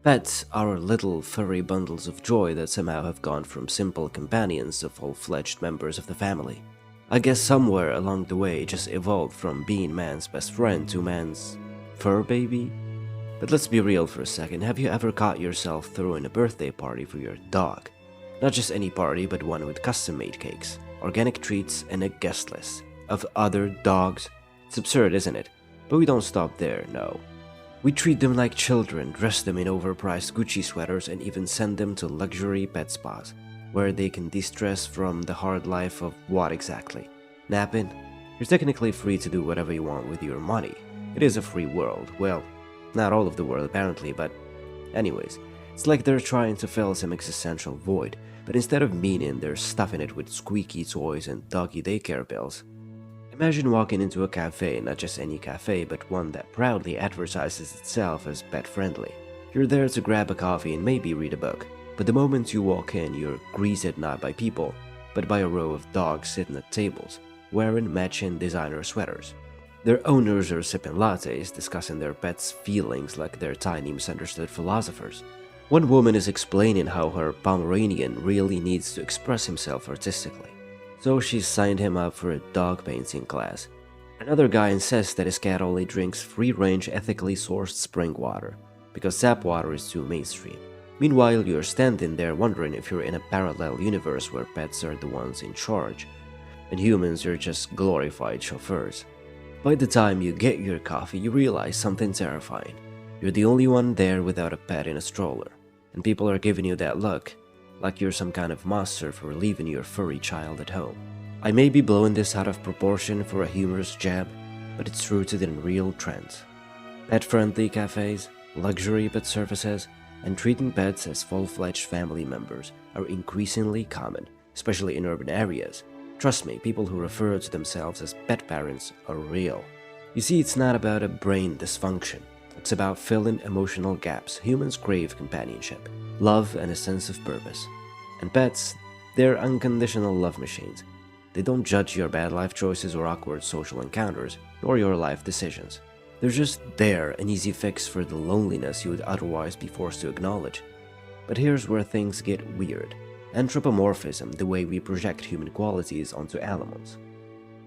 Pets are little furry bundles of joy that somehow have gone from simple companions to full-fledged members of the family. I guess somewhere along the way just evolved from being man's best friend to man's fur baby? But let's be real for a second, have you ever caught yourself throwing a birthday party for your dog? Not just any party, but one with custom-made cakes, organic treats, and a guest list of other dogs? It's absurd, isn't it? But we don't stop there, no. We treat them like children, dress them in overpriced Gucci sweaters, and even send them to luxury pet spas, where they can de-stress from the hard life of what exactly? Napping? You're technically free to do whatever you want with your money. It is a free world. Well, not all of the world apparently, but anyways, it's like they're trying to fill some existential void, but instead of meaning, they're stuffing it with squeaky toys and doggy daycare bills. Imagine walking into a cafe, not just any cafe, but one that proudly advertises itself as pet-friendly. You're there to grab a coffee and maybe read a book, but the moment you walk in, you're greeted not by people, but by a row of dogs sitting at tables, wearing matching designer sweaters. Their owners are sipping lattes, discussing their pets' feelings like they're tiny misunderstood philosophers. One woman is explaining how her Pomeranian really needs to express himself artistically, so she signed him up for a dog painting class. Another guy insists that his cat only drinks free-range ethically sourced spring water, because tap water is too mainstream. Meanwhile, you're standing there wondering if you're in a parallel universe where pets are the ones in charge, and humans are just glorified chauffeurs. By the time you get your coffee, you realize something terrifying. You're the only one there without a pet in a stroller, and people are giving you that look, like you're some kind of monster for leaving your furry child at home. I may be blowing this out of proportion for a humorous jab, but it's rooted in real trends. Pet-friendly cafes, luxury pet services, and treating pets as full-fledged family members are increasingly common, especially in urban areas. Trust me, people who refer to themselves as pet parents are real. You see, it's not about a brain dysfunction. It's about filling emotional gaps. Humans crave companionship, love, and a sense of purpose. And pets, they're unconditional love machines. They don't judge your bad life choices or awkward social encounters, nor your life decisions. They're just there, an easy fix for the loneliness you would otherwise be forced to acknowledge. But here's where things get weird. Anthropomorphism, the way we project human qualities onto animals.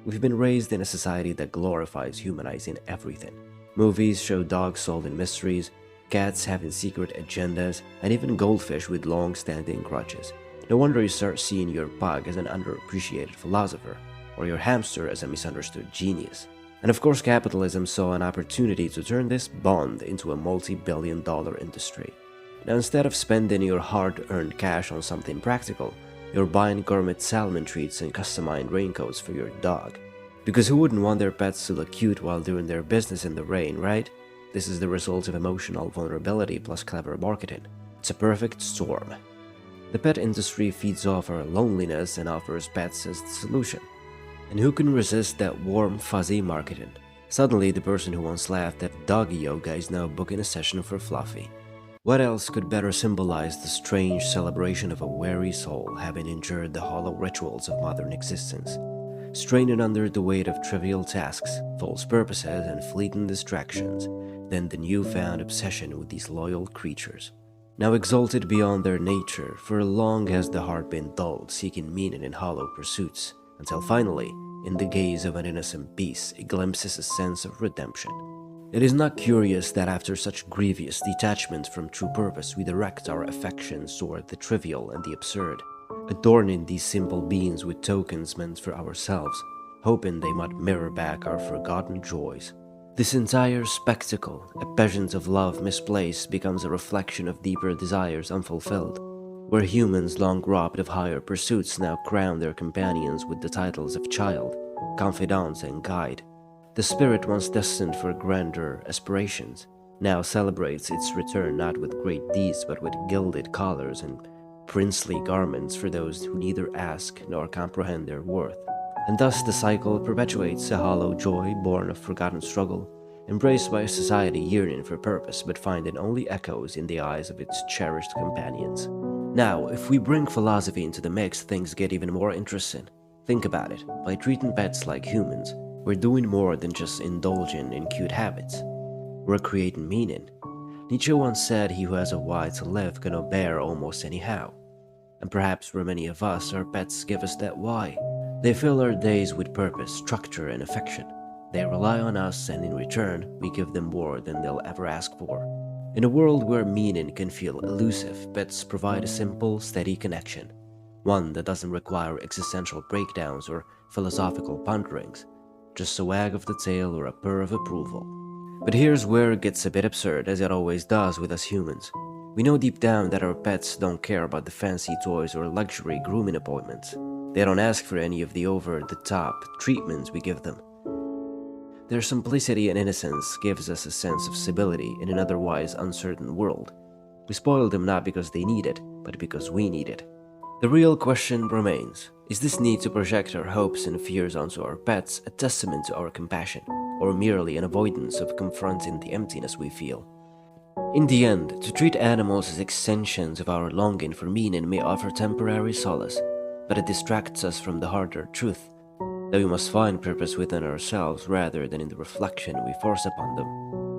We've been raised in a society that glorifies humanizing everything. Movies show dogs solving mysteries, cats having secret agendas, and even goldfish with long-standing grudges. No wonder you start seeing your pug as an underappreciated philosopher, or your hamster as a misunderstood genius. And of course, capitalism saw an opportunity to turn this bond into a multi-billion-dollar industry. Now, instead of spending your hard-earned cash on something practical, you're buying gourmet salmon treats and customized raincoats for your dog. Because who wouldn't want their pets to look cute while doing their business in the rain, right? This is the result of emotional vulnerability plus clever marketing. It's a perfect storm. The pet industry feeds off our loneliness and offers pets as the solution. And who can resist that warm, fuzzy marketing? Suddenly, the person who once laughed at doggy yoga is now booking a session for Fluffy. What else could better symbolize the strange celebration of a weary soul having endured the hollow rituals of modern existence, straining under the weight of trivial tasks, false purposes, and fleeting distractions, than the newfound obsession with these loyal creatures? Now exalted beyond their nature, for long has the heart been dulled, seeking meaning in hollow pursuits, until finally, in the gaze of an innocent beast, it glimpses a sense of redemption. It is not curious that after such grievous detachment from true purpose, we direct our affections toward the trivial and the absurd, adorning these simple beings with tokens meant for ourselves, hoping they might mirror back our forgotten joys. This entire spectacle, a pageant of love misplaced, becomes a reflection of deeper desires unfulfilled, where humans long robbed of higher pursuits now crown their companions with the titles of child, confidant, and guide. The spirit once destined for grander aspirations now celebrates its return not with great deeds but with gilded collars and princely garments for those who neither ask nor comprehend their worth. And thus the cycle perpetuates a hollow joy born of forgotten struggle, embraced by a society yearning for purpose but finding only echoes in the eyes of its cherished companions. Now, if we bring philosophy into the mix, things get even more interesting. Think about it. By treating pets like humans, we're doing more than just indulging in cute habits. We're creating meaning. Nietzsche once said he who has a why to live cannot bear almost anyhow. And perhaps for many of us, our pets give us that why. They fill our days with purpose, structure, and affection. They rely on us, and in return, we give them more than they'll ever ask for. In a world where meaning can feel elusive, pets provide a simple, steady connection. One that doesn't require existential breakdowns or philosophical ponderings, just a wag of the tail or a purr of approval. But here's where it gets a bit absurd, as it always does with us humans. We know deep down that our pets don't care about the fancy toys or luxury grooming appointments. They don't ask for any of the over-the-top treatments we give them. Their simplicity and innocence gives us a sense of stability in an otherwise uncertain world. We spoil them not because they need it, but because we need it. The real question remains, is this need to project our hopes and fears onto our pets a testament to our compassion, or merely an avoidance of confronting the emptiness we feel? In the end, to treat animals as extensions of our longing for meaning may offer temporary solace, but it distracts us from the harder truth that we must find purpose within ourselves rather than in the reflection we force upon them.